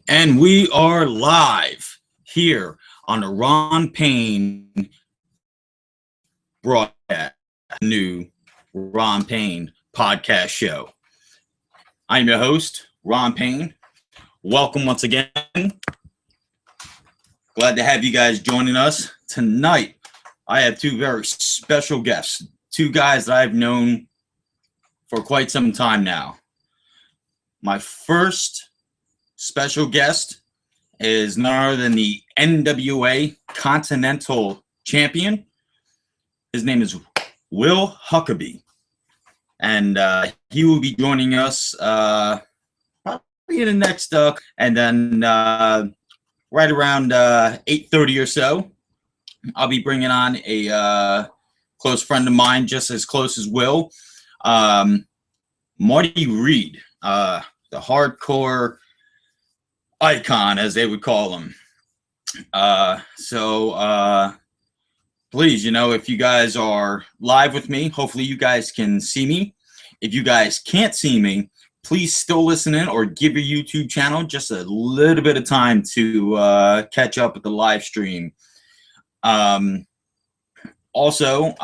And we are live here on the Ron Payne broadcast, new Ron Payne podcast show. I'm your host, Ron Payne. Welcome once again. Glad to have you guys joining us tonight. I have two very special guests, two guys that I've known for quite some time now. My first special guest is none other than the NWA Continental Champion. His name is Will Huckaby, and he will be joining us probably in the next, and then right around 8:30 or so, I'll be bringing on a close friend of mine, just as close as Will, Marty Reed, the hardcore icon, as they would call him. Please, if you guys are live with me, hopefully you guys can see me. If you guys can't see me, please still listen in or give your YouTube channel just a little bit of time to catch up with the live stream. Also,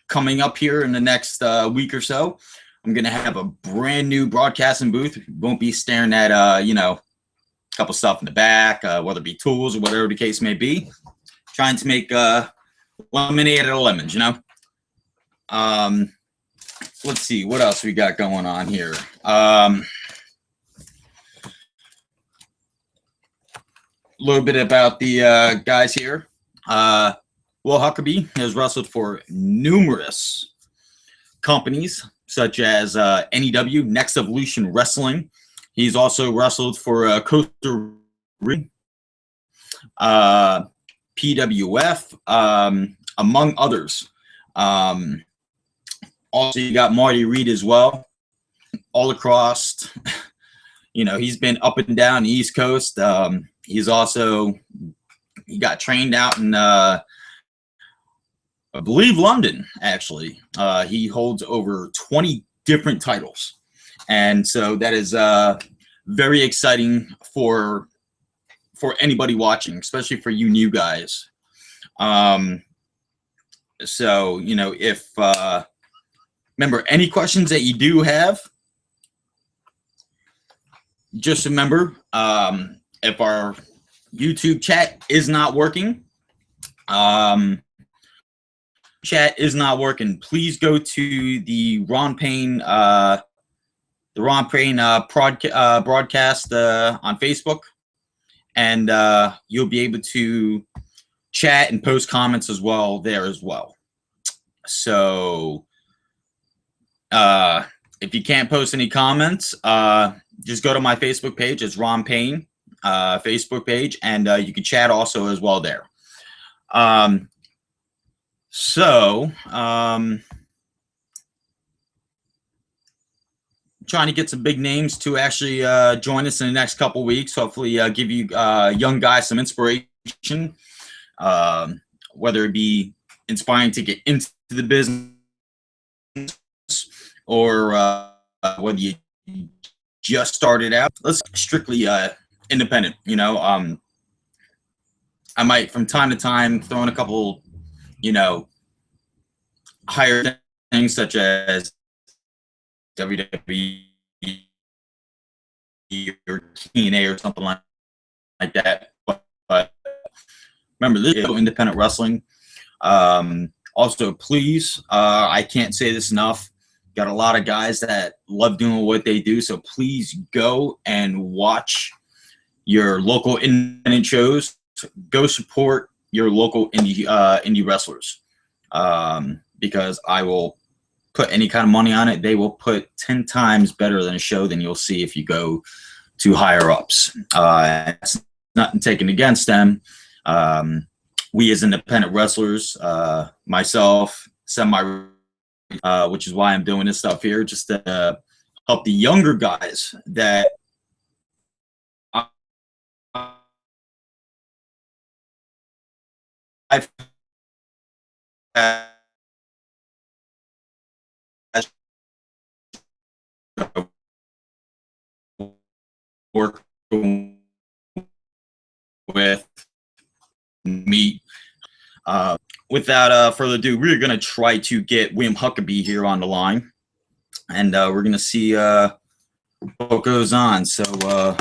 coming up here in the next week or so, I'm going to have a brand new broadcasting booth. Won't be staring at, a couple stuff in the back, whether it be tools or whatever the case may be. Trying to make lemonade out of lemons, Let's see, what else we got going on here. A little bit about the guys here. Will Huckaby has wrestled for numerous companies, such as NEW, Next Evolution Wrestling. He's also wrestled for Costa Rica, PWF, among others. Also, you got Marty Reed as well, all across. He's been up and down the East Coast. He got trained out in, I believe, London, actually. He holds over 20 different titles. And so that is very exciting for anybody watching, especially for you new guys. If remember, any questions that you do have, just remember, if our YouTube chat is not working, please go to the Ron Payne broadcast on Facebook, and you'll be able to chat and post comments as well there as well. So if you can't post any comments, just go to my Facebook page. It's Ron Payne Facebook page, and you can chat also as well there. Trying to get some big names to actually join us in the next couple weeks. Hopefully give you young guys some inspiration, whether it be inspiring to get into the business or whether you just started out. Let's strictly independent. I might from time to time throw in a couple, higher things such as WWE or TNA or something like that. But remember, this is independent wrestling. Also, please, I can't say this enough. Got a lot of guys that love doing what they do, so please go and watch your local independent shows. Go support your local indie wrestlers, because I will put any kind of money on it. They will put 10 times better than a show than you'll see if you go to higher ups. It's nothing taken against them. We as independent wrestlers, myself, which is why I'm doing this stuff here, just to help the younger guys that I've working with meet. Without further ado, we're going to try to get William Huckaby here on the line, and we're going to see what goes on. So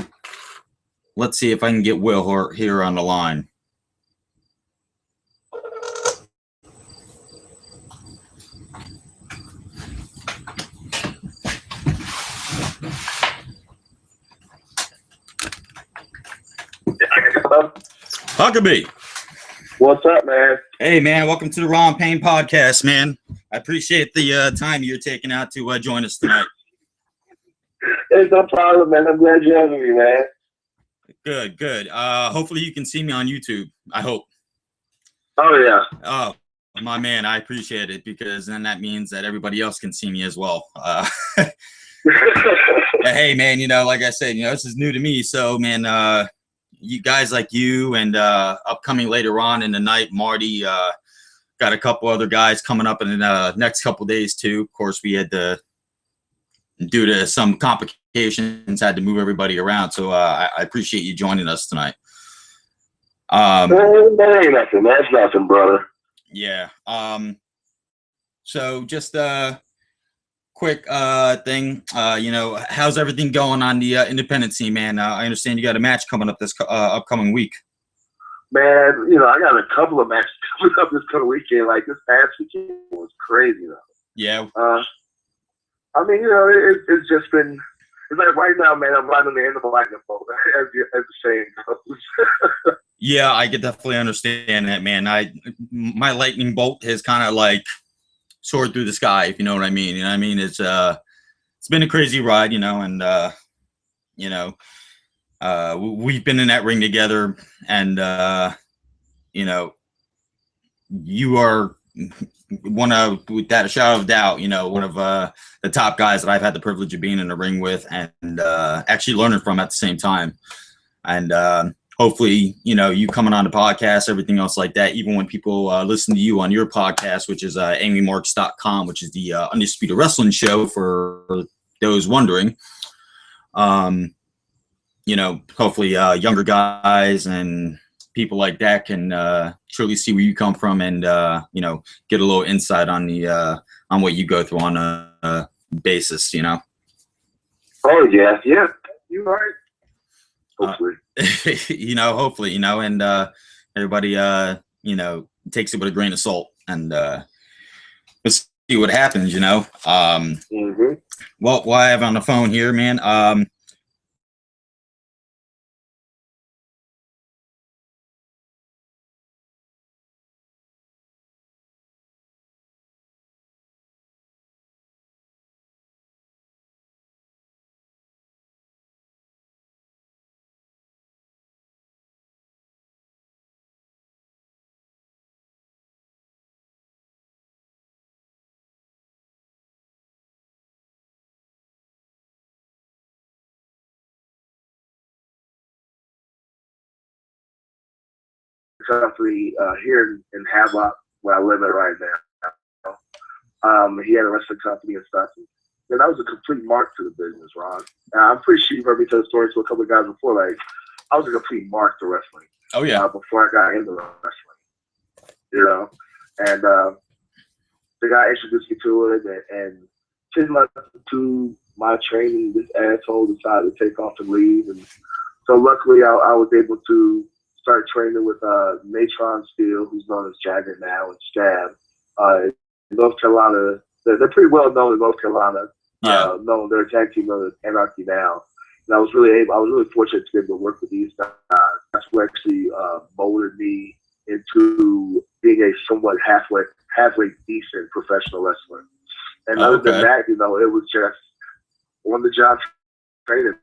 let's see if I can get Will here on the line. Huckaby. What's up, man? Hey, man. Welcome to the Raw Payne podcast, man. I appreciate the time you're taking out to join us tonight. It's no problem, man. I'm glad you're having me, man. Good, good. Hopefully you can see me on YouTube. I hope. Oh, yeah. Oh, my man, I appreciate it, because then that means that everybody else can see me as well. Hey, man, like I said, this is new to me. So, man, you guys like you and upcoming later on in the night, Marty, got a couple other guys coming up in the next couple days too. Of course, we had to, due to some complications, had to move everybody around. So I appreciate you joining us tonight. That ain't nothing. That's nothing, brother. Yeah. So just quick thing, how's everything going on the independent scene, man? I understand you got a match coming up this upcoming week. Man, I got a couple of matches coming up this coming weekend. Like, this past weekend was crazy, though. Yeah. I mean, it's just been, it's like right now, man, I'm right on the end of a lightning bolt, as the saying goes. Yeah, I could definitely understand that, man. My lightning bolt has kind of like soared through the sky, if you know what I mean. You know what I mean? It's been a crazy ride, and we've been in that ring together, and you are one of, without a shadow of doubt, one of the top guys that I've had the privilege of being in the ring with, and actually learning from at the same time. And hopefully, you coming on the podcast, everything else like that, even when people listen to you on your podcast, which is amymarks.com, which is the Undisputed Wrestling Show for those wondering. Hopefully younger guys and people like that can truly see where you come from, and get a little insight on the on what you go through on a basis. Oh yeah, you're right. Hopefully. Hopefully, and everybody takes it with a grain of salt, and let's see what happens. Mm-hmm. Well, while I have on the phone here, man, Country here in Havelock, where I live at right now. He had a wrestling company and stuff. And that was a complete mark to the business, Ron. I'm pretty sure you've heard me tell the story to a couple of guys before. Like, I was a complete mark to wrestling. Oh yeah. Before I got into wrestling, and the guy introduced me to it, and 10 months into my training, this asshole decided to take off and leave, and so luckily I was able to start training with Natron Steel, who's known as Jagger now, and Stab. In North Carolina, they're pretty well known in North Carolina. Yeah. They're a tag team known as Anarchy now. And I was really fortunate to be able to work with these guys. That's what actually molded me into being a somewhat halfway decent professional wrestler. And other than that, it was just on the job training.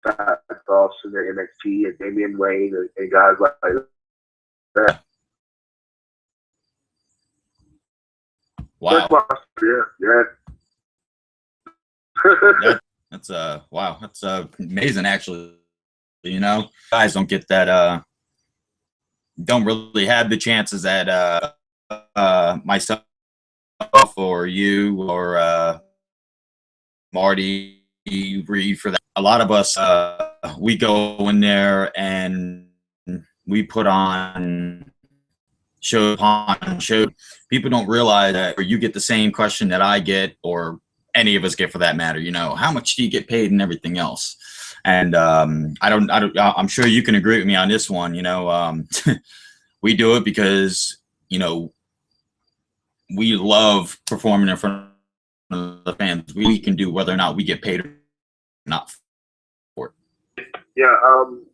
In the NXT and Damian Wayne and guys like that. Wow. Yeah. That's wow. That's amazing, actually. Guys don't get that. Don't really have the chances that myself or you or Marty, Reed for that. A lot of us, we go in there and we put on show upon show. People don't realize that, or you get the same question that I get, or any of us get for that matter. You know, how much do you get paid and everything else? And I'm sure you can agree with me on this one. You know, we do it because, you know, we love performing in front of the fans. We can do whether or not we get paid or not for it. Yeah,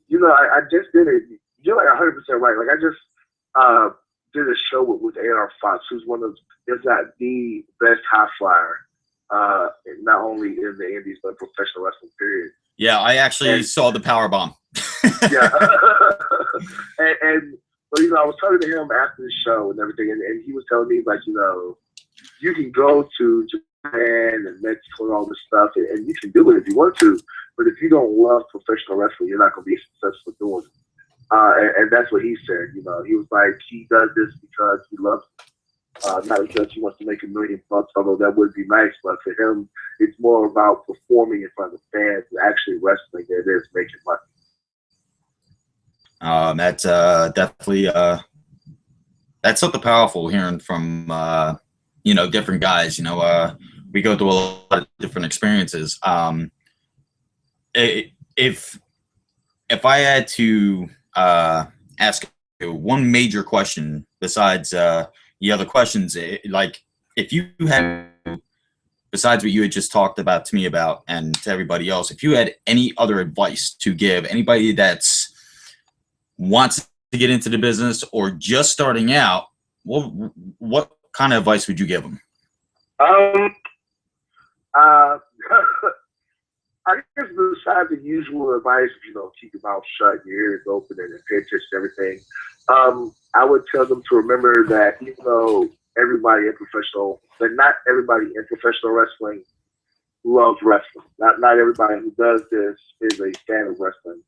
you know, I just did it. You're like 100% right. Like, I just did a show with A.R. Fox, who's one of, if not the best high flyer, not only in the Indies, but professional wrestling, period. Yeah, I actually saw the power bomb. Yeah. and but, you know, I was talking to him after the show and everything, and he was telling me, like, you know, you can go to Japan and Mexico and all this stuff, and you can do it if you want to, but if you don't love professional wrestling, you're not going to be successful doing it. And that's what he said. You know, he was like, he does this because he loves it. Not because he wants to make $1 million bucks, although that would be nice, but for him, it's more about performing in front of the fans and actually wrestling than it is making money. That's definitely that's something powerful hearing from you know, different guys. You know, we go through a lot of different experiences. If I had to ask one major question besides the other questions, like if you had, besides what you had just talked about to me about and to everybody else, if you had any other advice to give anybody that's wants to get into the business or just starting out, what kind of advice would you give them? I guess besides the usual advice, you know, keep your mouth shut, your ears open, and pay attention to everything, I would tell them to remember that even though everybody in professional, that not everybody in professional wrestling loves wrestling. Not everybody who does this is a fan of wrestling.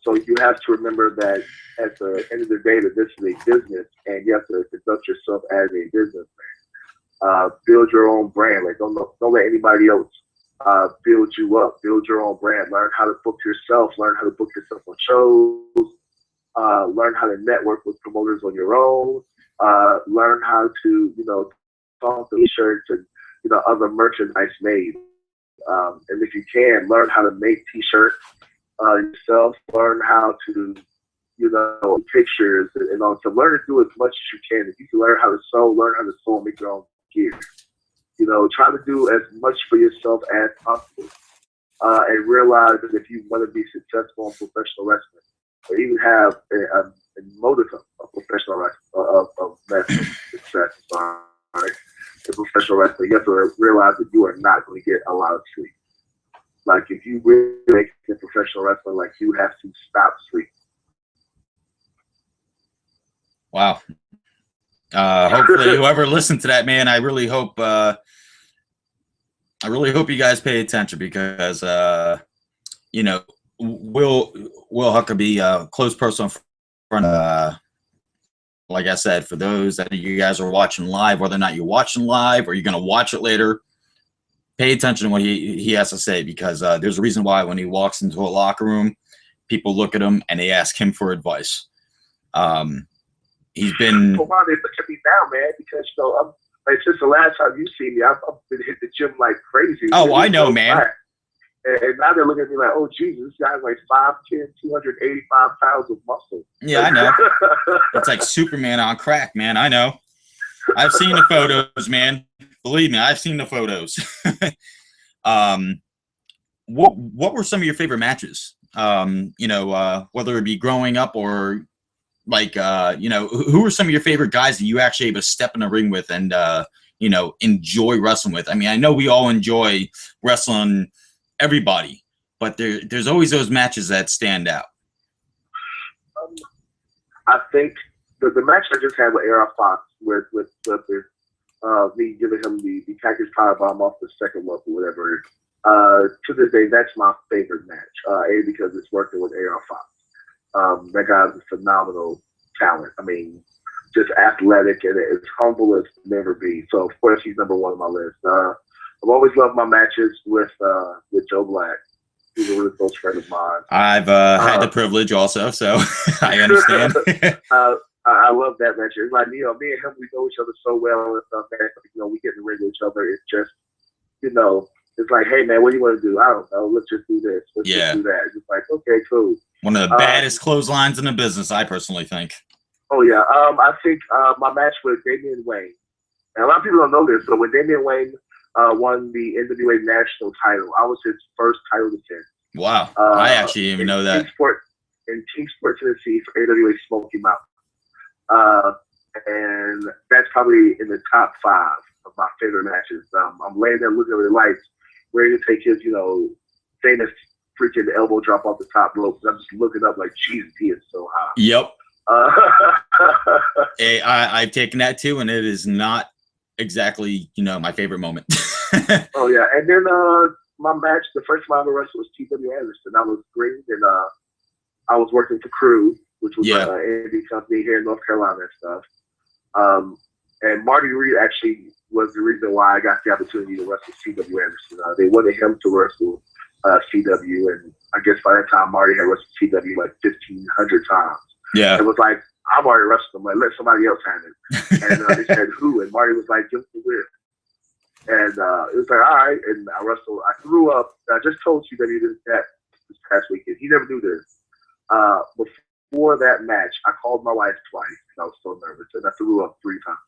So you have to remember that at the end of the day, that this is a business, and you have to conduct yourself as a businessman. Build your own brand. Like, don't let anybody else build you up. Build your own brand. Learn how to book yourself. Learn how to book yourself on shows. Learn how to network with promoters on your own. Learn how to, you know, talk to t-shirts and, you know, other merchandise made. And if you can, learn how to make t-shirts yourself. Learn how to, you know, pictures and all. So learn to do as much as you can. If you can learn how to sew, learn how to sew and make your own gear. You know, try to do as much for yourself as possible. And realize that if you want to be successful in professional wrestling, or even have a motive of professional wrestling, of wrestling success, in professional wrestling, you have to realize that you are not going to get a lot of sleep. Like, if you really make it in professional wrestling, like, you have to stop sleeping. Wow. Hopefully whoever listened to that, man, I really hope you guys pay attention, because you know, Will Huckaby, close personal friend. Like I said, for those that you guys are watching live, whether or not you're watching live or you're gonna watch it later, pay attention to what he has to say, because there's a reason why when he walks into a locker room, people look at him and they ask him for advice. He's been. Well, why they look at me now, man? Because, you know, like, since the last time you see me, I've been hitting the gym like crazy. Oh, I know, man. And now they're looking at me like, oh, Jesus, this guy's like 5'10", 285 pounds of muscle. Yeah, I know. It's like Superman on crack, man. I know. I've seen the photos, man. Believe me, I've seen the photos. What were some of your favorite matches? You know, whether it be growing up or, like, you know, who are some of your favorite guys that you actually able to step in the ring with and, you know, enjoy wrestling with? I mean, I know we all enjoy wrestling everybody, but there's always those matches that stand out. I think the match I just had with A.R. Fox with me giving him the package powerbomb off the second rope or whatever, to this day, that's my favorite match. Because it's working with A.R. Fox. That guy's a phenomenal talent. I mean, just athletic and as humble as never be. So, of course, he's number one on my list. I've always loved my matches with Joe Black. He's a really close friend of mine. I've had the privilege also, so I understand. I love that match. It's like, me and him, we know each other so well and stuff, man. We get in the ring with each other. It's just, it's like, hey, man, what do you want to do? I don't know. Let's just do this. Let's just do that. It's just like, okay, cool. One of the baddest clotheslines in the business, I personally think. Oh, yeah. I think my match with Damian Wayne, and a lot of people don't know this, but when Damian Wayne won the NWA national title, I was his first title defense. Wow. I actually didn't even know that. In Kingsport, Tennessee for AWA Smoky Mountain. And that's probably in the top 5 of my favorite matches. I'm laying there looking at the lights, ready to take his, famous freaking elbow drop off the top rope. I'm just looking up like, Jesus, he is so high. Yep. Hey, I've taken that too, and it is not exactly, my favorite moment. Oh, yeah. And then my match, the first time I ever wrestled was T.W. Anderson. I was green, and I was working for Crew, which was an indie company here in North Carolina and stuff. And Marty Reed actually was the reason why I got the opportunity to wrestle C.W. Anderson. They wanted him to wrestle C.W., and I guess by that time Marty had wrestled C.W. like 1,500 times. Yeah. It was like, I've already wrestled him, like, let somebody else handle it. And they said, who? And Marty was like, give him the whip. And it was like, all right. And I wrestled. I threw up. I just told C.W. this past weekend. He never knew this. Before that match, I called my wife twice because I was so nervous, and I threw up 3 times.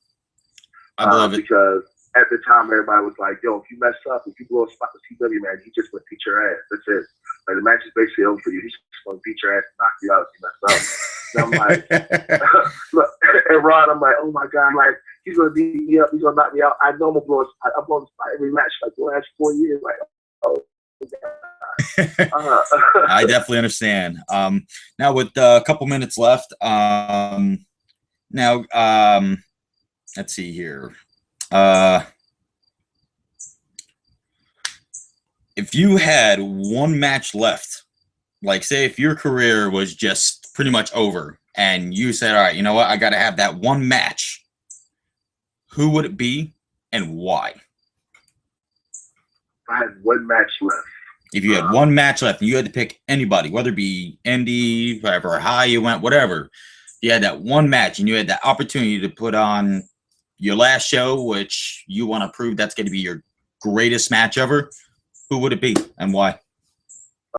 I believe it. Because at the time, everybody was like, yo, if you mess up, if you blow a spot with CW, man, he just going to beat your ass. That's it. Like, the match is basically over for you. He's just going to beat your ass and knock you out if you mess up. And I'm like, look, and Ron, I'm like, oh my God, like, he's going to beat me up. He's going to knock me out. I know I'm going to blow a spot. I'm blowing a spot every match like the last 4 years. Like, oh, I definitely understand. Now with a couple minutes left, let's see here. If you had one match left, like say if your career was just pretty much over and you said, all right, you know what, I got to have that one match, who would it be and why? I had one match left. If you had one match left and you had to pick anybody, whether it be indie, whatever, high you went, whatever, you had that one match and you had that opportunity to put on your last show, which you want to prove that's going to be your greatest match ever, who would it be and why?